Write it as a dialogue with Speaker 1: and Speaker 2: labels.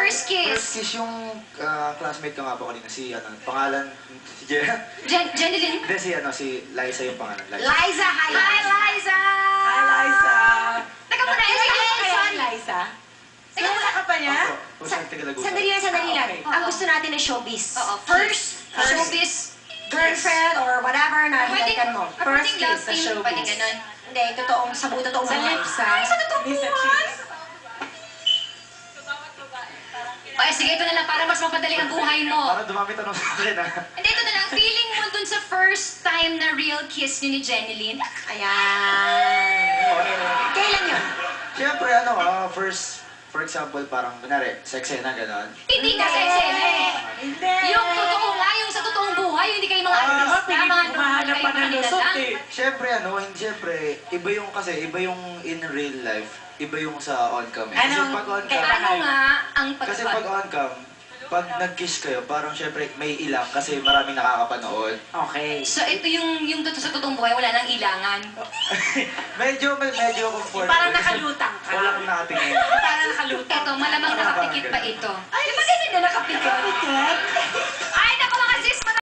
Speaker 1: First kiss.
Speaker 2: First kiss yung classmate ko nga po kanina, si pangalan, si
Speaker 1: Jeneline?
Speaker 2: Hindi, si Liza yung pangalan.
Speaker 3: Liza! Hi, Liza!
Speaker 4: Hi, Liza!
Speaker 1: Teka muna,
Speaker 4: Kaya Liza? Kilala ka pa niya?
Speaker 2: Opo, taga-Laguna.
Speaker 3: Sandali lang.
Speaker 4: Okay.
Speaker 3: Ang gusto natin ay showbiz.
Speaker 1: Oo,
Speaker 3: First
Speaker 1: showbiz.
Speaker 3: girlfriend or whatever na hilikan mo.
Speaker 1: Pwedeng love
Speaker 4: kiss sa
Speaker 1: team,
Speaker 4: showbiz.
Speaker 1: pwede ganun.
Speaker 3: Hindi, totoong sa totoong
Speaker 4: Sa
Speaker 3: buhay.
Speaker 4: lips, ha?
Speaker 1: Ay, sa totoong
Speaker 4: Hindi sa
Speaker 1: buhay?
Speaker 4: cheeks.
Speaker 1: O, sige, ito na lang para mas mapadali ang buhay mo.
Speaker 2: Parang dumami tanong sa akin, ha?
Speaker 1: Hindi, ito na lang. Feeling mo dun sa first time na real kiss niyo ni Jeneline?
Speaker 3: Ayan. Kailan yun?
Speaker 2: Siyempre, first, for example, parang, kunwari, sa eksena, gano'n.
Speaker 1: Hindi ka sexy eh.
Speaker 4: Hindi!
Speaker 1: Yung totoo nga, yung sa totoong buhay, hindi kayo mga artista, mga
Speaker 4: Umahanap pa ng lusot eh.
Speaker 2: Siyempre, iba yung in real life, iba yung sa on-cam. Kasi
Speaker 4: Anong-
Speaker 2: pag on-cam,
Speaker 4: kaya-
Speaker 1: Ano nga ang
Speaker 2: kasi pag on-cam, pag nag-kiss kayo, parang siyempre may ilang kasi maraming nakakapanood.
Speaker 4: Okay.
Speaker 1: So, ito yung sa totoong buhay, wala nang ilangan.
Speaker 2: medyo comfortable.
Speaker 4: Parang
Speaker 2: kasi
Speaker 4: nakalutang ka.
Speaker 2: Walang nakatingin.
Speaker 4: Parang nakalutang.
Speaker 1: Ito, malamang nakapikit pa ito. Ay, di ba ganun na nakapikit?